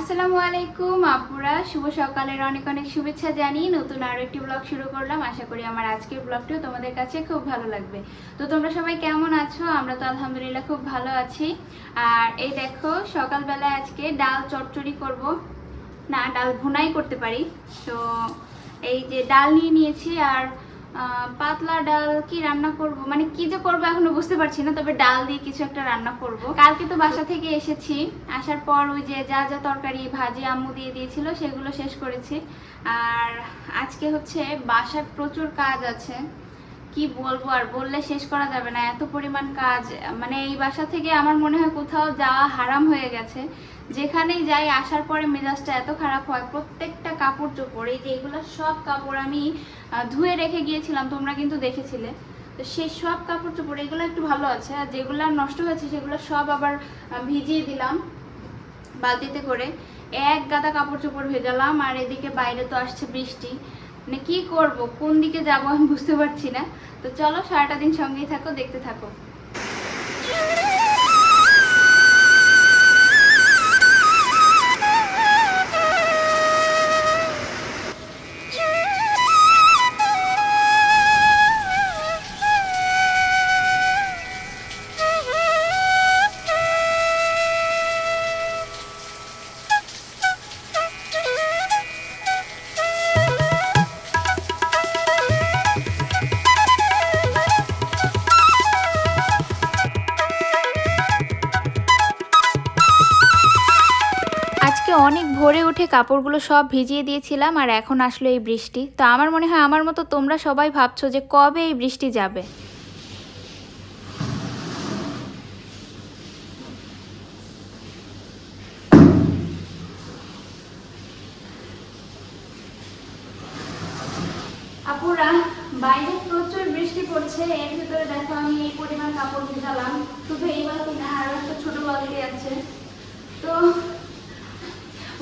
আসসালামু আলাইকুম আপুরা, শুভ সকালের অনেক অনেক শুভেচ্ছা জানিয়ে নতুন আরো একটি ব্লগ শুরু করলাম। আশা করি আমার আজকের ব্লগটিও তোমাদের কাছে খুব ভালো লাগবে। তো তোমরা সবাই কেমন আছো? আমরা তো আলহামদুলিল্লাহ খুব ভালো আছি। আর এই দেখো, সকালবেলায় আজকে ডাল চচ্চড়ি করব, না ডাল ভুনাই করতে পারি। তো এই যে ডাল নিয়ে নিয়েছি, আর পাতলা ডাল কি রান্না করব, মানে কি যে করবো এখনো বুঝতে পারছি না, তবে ডাল দিয়ে কিছু একটা রান্না করব। কালকে তো বাসা থেকে এসেছি, আসার পর ওই যে যা যা তরকারি ভাজি আম্মু দিয়ে দিয়েছিল সেগুলো শেষ করেছি। আর আজকে হচ্ছে বাসার প্রচুর কাজ আছে, কি বলবো, আর বললে শেষ করা যাবে না, এত পরিমাণ কাজ। মানে এই বাসা থেকে আমার মনে হয় কোথাও যাওয়া হারাম হয়ে গেছে। যেখানেই যাই আসার পরে মেজাজটা এত খারাপ হয়। প্রত্যেকটা কাপড় চোপড়, এই যে এগুলো সব কাপড় আমি ধুয়ে রেখে গিয়েছিলাম, তোমরা কিন্তু দেখেছিলে। তো সেই সব কাপড় চোপড় এগুলো একটু ভালো আছে, আর যেগুলো নষ্ট হয়েছে সেগুলো সব আবার ভিজিয়ে দিলাম বালতিতে করে। এক গাদা কাপড় চোপড় ভেজালাম, আর এদিকে বাইরে তো আসছে বৃষ্টি। মানে কি করব, কোন দিকে যাব আমি বুঝতে পারছি না। তো চলো সারাটা দিন সঙ্গেই থাকো, দেখতে থাকো। আজকে অনেক ভোরে উঠে কাপড়গুলো সব ভিজিয়ে দিয়েছিলাম, আর এখন আসলো এই বৃষ্টি। তো আমার মনে হয় আমার মতো তোমরা সবাই ভাবছো যে কবে এই বৃষ্টি যাবে। আপুরা, বাইরে প্রচুর বৃষ্টি পড়ছে, এর ভিতরে দেখো আমি এই পরিমাণ কাপড় ভিজালাম। শুধু এই বালতি না, আরো একটা ছোট বালতি আছে। তো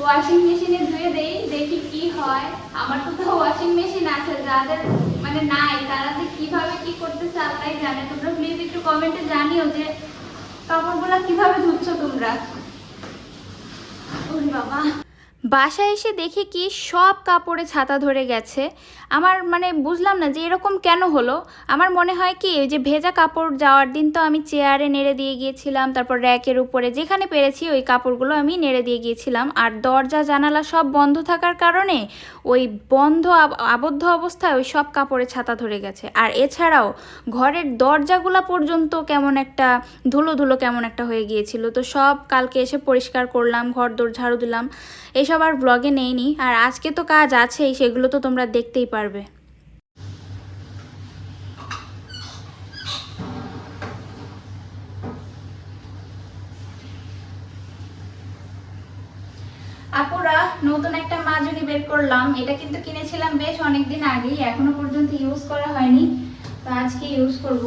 ওয়াশিং মেশিনে ধুয়ে দেই, দেখি কি হয়। আমার তো ওয়াশিং মেশিন আছে, যাদের মানে নাই তারা যে কিভাবে কি করতেছে আল্লাহই জানে। তোমরা প্লিজ একটু কমেন্টে জানিও যে কাপড়গুলো কিভাবে ধুচ্ছ তোমরা। ওরে বাবা, বাসায় এসে দেখি কি সব কাপড়ে ছাতা ধরে গেছে। আমার মানে বুঝলাম না যে এরকম কেন হলো। আমার মনে হয় কি, ওই যে ভেজা কাপড় যাওয়ার দিন তো আমি চেয়ারে নেড়ে দিয়ে গিয়েছিলাম, তারপর র্যাকের উপরে যেখানে পেরেছি ওই কাপড়গুলো আমি নেড়ে দিয়ে গিয়েছিলাম। আর দরজা জানালা সব বন্ধ থাকার কারণে ওই বন্ধ আবদ্ধ অবস্থায় ওই সব কাপড়ে ছাতা ধরে গেছে। আর এছাড়াও ঘরের দরজাগুলো পর্যন্ত কেমন একটা ধুলো ধুলো কেমন একটা হয়ে গিয়েছিল। তো সব কালকে এসে পরিষ্কার করলাম, ঘর দোর ঝাড়ু দিলাম। এইসব আর ব্লগে নেইনি, আর আজকে তো কাজ আছেই, সেগুলো তো তোমরা দেখতেই পারবে। আপুরা, নতুন একটা মাজনি বের করলাম। এটা কিন্তু কিনেছিলাম বেশ অনেকদিন আগেই, এখনো পর্যন্ত ইউজ করা হয়নি, তো আজকে ইউজ করব।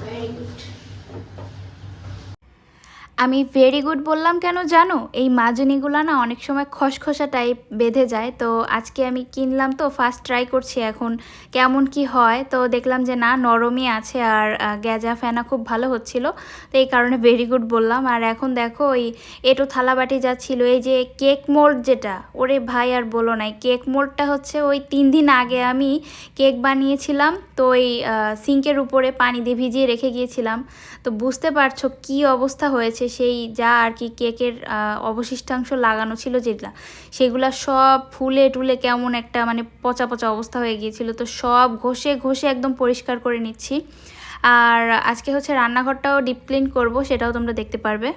Very good. আমি ভেরি গুড বললাম কেন জানো? এই মাজনিগুলো না অনেক সময় খসখসা টাইপ বেঁধে যায়। তো আজকে আমি কিনলাম, তো ফার্স্ট ট্রাই করছি এখন কেমন কি হয়। তো দেখলাম যে না, নরমই আছে, আর গ্যাজা ফেনা খুব ভালো হচ্ছিল। তো এই কারণে ভেরি গুড বললাম। আর এখন দেখো ওই এটো থালাবাটি যা ছিল, এই যে কেক মোল্ড যেটা, ওরে ভাই আর বলো নাই, কেক মোল্ডটা হচ্ছে ওই 3 দিন আগে আমি কেক বানিয়েছিলাম। তো ওই সিঙ্কের উপরে পানি দিয়ে ভিজিয়ে রেখে গিয়েছিলাম। তো বুঝতে পারছো কি অবস্থা হয়েছে। সেই যা আর কি কেকের অবশিষ্টাংশ লাগানো ছিল যেগুলা, সেগুলা সব ফুলে টুলে কেমন একটা মানে পচা পচা অবস্থা হয়ে গিয়েছিল। তো সব ঘষে ঘষে একদম পরিষ্কার করে নিচ্ছি। আর আজকে হচ্ছে রান্নাঘরটাও ডিপ ক্লিন করবো, সেটাও তোমরা দেখতে পারবে।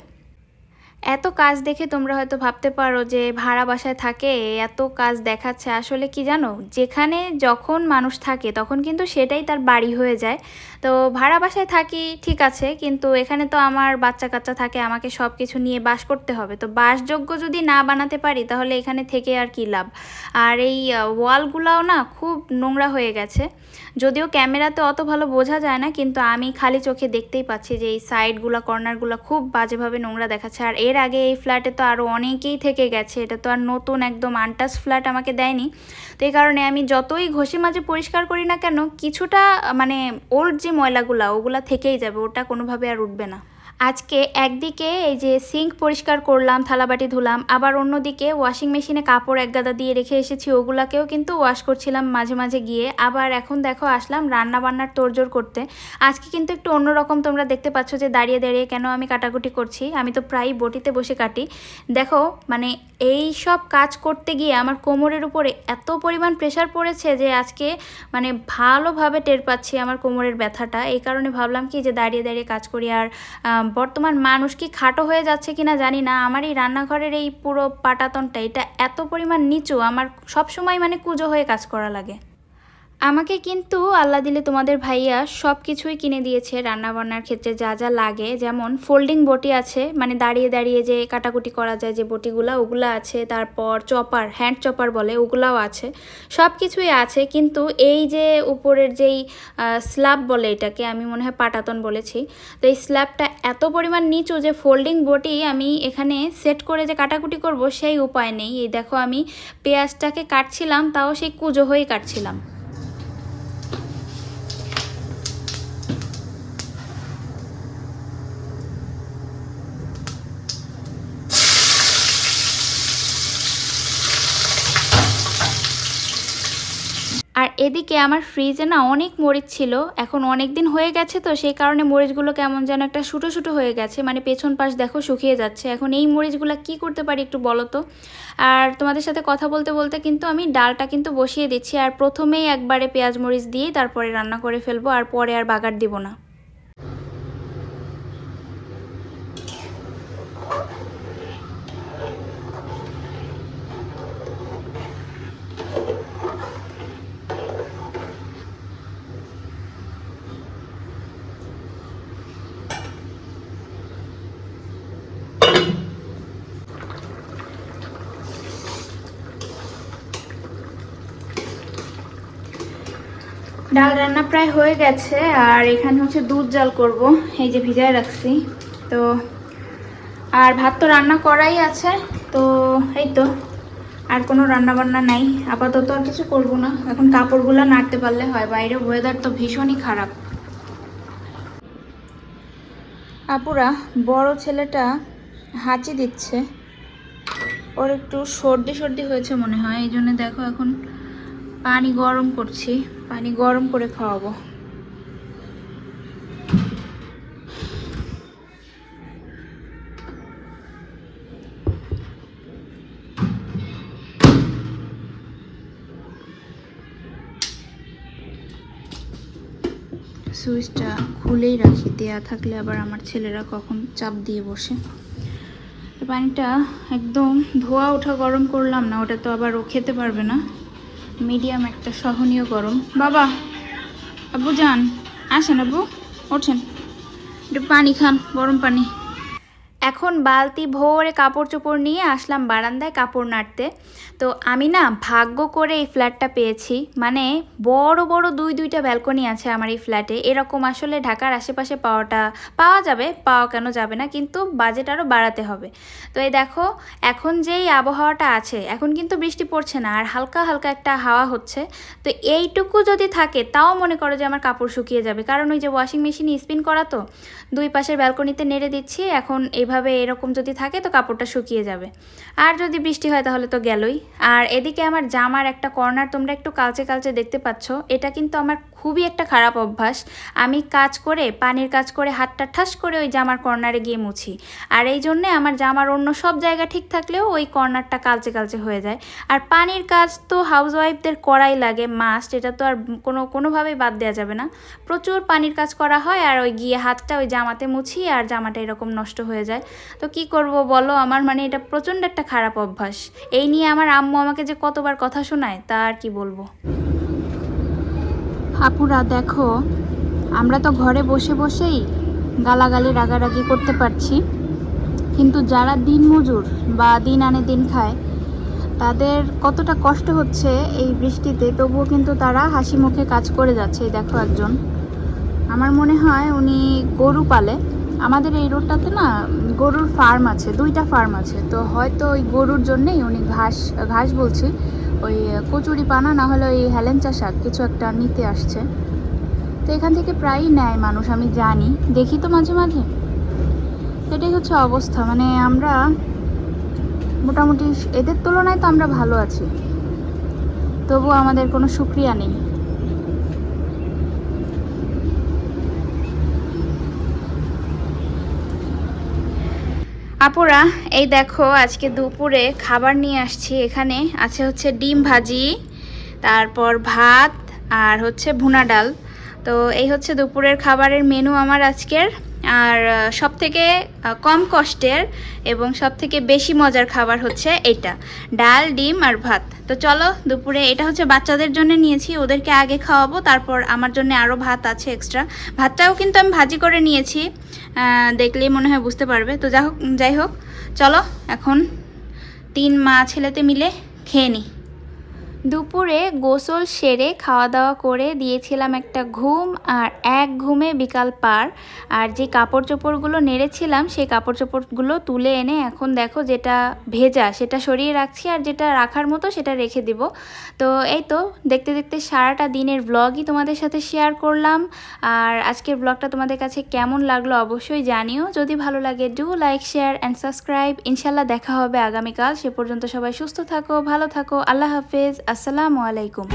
এত কাজ দেখে তোমরা হয়তো ভাবতে পারো যে ভাড়া বাসায় থাকে এত কাজ দেখাচ্ছে। আসলে কি জানো, যেখানে যখন মানুষ থাকে তখন কিন্তু সেটাই তার বাড়ি হয়ে যায়। তো ভাড়া বাসায় থাকি ঠিক আছে, কিন্তু এখানে তো আমার বাচ্চা কাচ্চা থাকে, আমাকে সব কিছু নিয়ে বাস করতে হবে। তো বাসযোগ্য যদি না বানাতে পারি তাহলে এখানে থেকে আর কি লাভ। আর এই ওয়ালগুলাও না খুব নোংরা হয়ে গেছে, যদিও ক্যামেরাতে অত ভালো বোঝা যায় না, কিন্তু আমি খালি চোখে দেখতেই পাচ্ছি যে এই সাইডগুলো কর্নারগুলো খুব বাজেভাবে নোংরা দেখাচ্ছে। আর এর আগে এই ফ্ল্যাটে তো আরও অনেকেই থেকে গেছে, এটা তো আর নতুন একদম আনটাচ ফ্ল্যাট আমাকে দেয়নি। তো এই কারণে আমি যতই ঘষে মাজে পরিষ্কার করি না কেন, কিছুটা মানে ওল্ড যে ময়লাগুলা ওগুলা থেকেই যাবে, ওটা কোনোভাবে আর উঠবে না। আজকে একদিকে এই যে সিঙ্ক পরিষ্কার করলাম, থালাবাটি ধুলাম, আবার অন্যদিকে ওয়াশিং মেশিনে কাপড় এক গাদা দিয়ে রেখে এসেছি, ওগুলাকেও কিন্তু ওয়াশ করছিলাম মাঝে মাঝে গিয়ে। আবার এখন দেখো আসলাম রান্না বান্নার তোড়জোড় করতে। আজকে কিন্তু একটু অন্যরকম, তোমরা দেখতে পাচ্ছ যে দাঁড়িয়ে দাঁড়িয়ে কেন আমি কাটাকুটি করছি। আমি তো প্রায় বটিতে বসে কাটি। দেখো মানে এই সব কাজ করতে গিয়ে আমার কোমরের উপরে এত পরিমাণ প্রেশার পড়েছে যে আজকে মানে ভালোভাবে টের পাচ্ছি আমার কোমরের ব্যথাটা। এই কারণে ভাবলাম কি যে দাঁড়িয়ে দাঁড়িয়ে কাজ করি। আর বর্তমান মানুষ কি খাটো হয়ে যাচ্ছে কিনা জানি না, আমার এই রান্নাঘরের এই পুরো পাটাতনটা এটা এত পরিমাণ নিচু, আমার সব সময় মানে কুঁজো হয়ে কাজ করা লাগে। আমাকে কিন্তু আল্লাহ দিলে তোমাদের ভাইয়া সব কিছুই কিনে দিয়েছে রান্নাবান্নার ক্ষেত্রে যা যা লাগে, যেমন ফোল্ডিং বটি আছে, মানে দাঁড়িয়ে দাঁড়িয়ে যে কাটাকুটি করা যায় যে বটিগুলো, ওগুলো আছে। তারপর চপার, হ্যান্ড চপার বলে, ওগুলাও আছে, সব কিছুই আছে। কিন্তু এই যে উপরের যেই স্ল্যাব বলে, এটাকে আমি মনে হয় পাটাতন বলেছি, তো এই স্ল্যাবটা এত পরিমাণ নিচু যে ফোল্ডিং বটি আমি এখানে সেট করে যে কাটাকুটি করব সেই উপায় নেই। এই দেখো আমি পেঁয়াজটাকে কাটছিলাম, তাও সেই কুঁজো হয়েই কাটছিলাম। আর এদিকে আমার ফ্রিজে না অনেক মরিচ ছিল, এখন অনেক দিন হয়ে গেছে তো সেই কারণে মরিচগুলো কেমন যেন একটা শুটো শুটো হয়ে গেছে, মানে পেছন পাশ দেখো শুকিয়ে যাচ্ছে। এখন এই মরিচগুলো কি করতে পারি একটু বলো তো। আর তোমাদের সাথে কথা বলতে বলতে কিন্তু আমি ডালটা কিন্তু বসিয়ে দিচ্ছি, আর প্রথমেই একবারে পেঁয়াজ মরিচ দিয়েই তারপরে রান্না করে ফেলবো, আর পরে আর বাগার দিব না। ডাল রান্না প্রায় হয়ে গেছে, আর এখানে হচ্ছে দুধ জাল করব, এই যে ভিজায় রাখছি। তো আর ভাত তো রান্না করাই আছে, তো এই তো আর কোনো রান্না বান্না নাই আপাতত, আর কিছু করব না। এখন কাপড়গুলো নাড়তে পারলে হয়, বাইরে ওয়েদার তো ভীষণই খারাপ। আপুরা, বড় ছেলেটা হাঁচি দিচ্ছে, ওর একটু সর্দি সর্দি হয়েছে মনে হয়, এই জন্য দেখো এখন পানি গরম করছি, পানি গরম করে খাওয়াবো। সুইচটা খুলেই রাখি, দেয়া থাকলে আবার আমার ছেলেরা কখন চাপ দিয়ে বসে। পানিটা একদম ধোয়া ওঠা গরম করলাম না, ওটা তো আবার ও খেতে পারবে না, মিডিয়াম একটা সহনীয় গরম। বাবা, আব্বু যান, আসেন আব্বু, ওঠেন, একটু পানি খান, গরম পানি। এখন বালতি ভরে কাপড় চোপড় নিয়ে আসলাম বারান্দায় কাপড় নাড়তে। তো আমি না ভাগ্য করে এই ফ্ল্যাটটা পেয়েছি, মানে বড় বড় দুইটা ব্যালকনি আছে আমার এই ফ্ল্যাটে। এরকম আসলে ঢাকার আশেপাশে পাওয়া যাবে, পাওয়া কেন যাবে না, কিন্তু বাজেট আরও বাড়াতে হবে। তো এই দেখো এখন যেই আবহাওয়াটা আছে, এখন কিন্তু বৃষ্টি পড়ছে না, আর হালকা হালকা একটা হাওয়া হচ্ছে। তো এইটুকু যদি থাকে তাও মনে করো যে আমার কাপড় শুকিয়ে যাবে, কারণ ওই যে ওয়াশিং মেশিনে স্পিন করা, তো দুই পাশের ব্যালকনিতে নেড়ে দিচ্ছি। এখন এইভাবে এরকম যদি থাকে তো কাপড়টা শুকিয়ে যাবে, আর যদি বৃষ্টি হয় তাহলে তো গেলই। আর এদিকে আমার জামার একটা কর্নার তোমরা একটু কালচে কালচে দেখতে পাচ্ছ, এটা কিন্তু আমার খুবই একটা খারাপ অভ্যাস। আমি কাজ করে, পানির কাজ করে হাতটা ঠাস করে ওই জামার কর্নারে গিয়ে মুছি, আর এই জন্যে আমার জামার অন্য সব জায়গা ঠিক থাকলেও ওই কর্নারটা কালচে কালচে হয়ে যায়। আর পানির কাজ তো হাউসওয়াইফদের করাই লাগে মাস্ট, এটা তো আর কোনোভাবেই বাদ দেওয়া যাবে না। প্রচুর পানির কাজ করা হয়, আর ওই গিয়ে হাতটা ওই জামাতে মুছি আর জামাটা এরকম নষ্ট হয়ে যায়। তো কি করব বলো, আমার মানে এটা প্রচণ্ড একটা খারাপ অভ্যাস। এই নিয়ে আমার আম্মু আমাকে যে কতবার কথা শোনায় তা আর কি বলবো। আপুরা দেখো, আমরা তো ঘরে বসে বসেই গালাগালি রাগারাগি করতে পারছি, কিন্তু যারা দিনমজুর বা দিন আনে দিন খায় তাদের কতটা কষ্ট হচ্ছে এই বৃষ্টিতে, তবুও কিন্তু তারা হাসি মুখে কাজ করে যাচ্ছে। এই দেখো একজন, আমার মনে হয় উনি গরু পালে। আমাদের এই রোডটাতে না গরুর ফার্ম আছে, 2টা ফার্ম আছে, তো হয়তো ওই গরুর জন্যেই উনি ঘাস বলছি ওই কচুরি পানা না হলে ওই হেলেঞ্চা শাক কিছু একটা নিতে আসছে। তো এখান থেকে প্রায়ই নেয় মানুষ, আমি জানি, দেখি তো মাঝে মাঝে। এটাই হচ্ছে অবস্থা, মানে আমরা মোটামুটি এদের তুলনায় তো আমরা ভালো আছি, তবুও আমাদের কোনো শুকরিয়া নেই। আপুরা, এই দেখো আজকে দুপুরে খাবার নিয়ে আসছি। এখানে আছে হচ্ছে ডিম ভাজি, তারপর ভাত, আর হচ্ছে ভুনা ডাল। তো এই হচ্ছে দুপুরের খাবারের মেনু আমার আজকের। আর সবথেকে কম কষ্টের এবং সবথেকে বেশি মজার খাবার হচ্ছে এটা, ডাল, ডিম আর ভাত। তো চলো দুপুরে, এটা হচ্ছে বাচ্চাদের জন্য নিয়েছি, ওদেরকে আগে খাওয়াবো, তারপর আমার জন্য আরও ভাত আছে এক্সট্রা। ভাতটাও কিন্তু আমি ভাজি করে নিয়েছি, দেখলেই মনে হয় বুঝতে পারবে। তো যাই হোক চলো এখন 3 মা ছেলেতে মিলে খেয়ে নিই। দুপুরে গোসল সেরে খাওয়া দাওয়া করে দিয়েছিলাম একটা ঘুম, আর এক ঘুমে বিকাল পার। আর যে কাপড় চোপড়গুলো নেড়েছিলাম সেই কাপড় চোপড়গুলো তুলে এনে এখন দেখো যেটা ভেজা সেটা সরিয়ে রাখছি, আর যেটা রাখার মতো সেটা রেখে দিব। তো এই তো দেখতে দেখতে সারাটা দিনের ব্লগই তোমাদের সাথে শেয়ার করলাম। আর আজকের ব্লগটা তোমাদের কাছে কেমন লাগলো অবশ্যই জানিও। যদি ভালো লাগে do like, share and subscribe. ইনশাল্লাহ দেখা হবে আগামীকাল। সে পর্যন্ত সবাই সুস্থ থাকো, ভালো থাকো। আল্লাহ হাফেজ। আসসালামু আলাইকুম।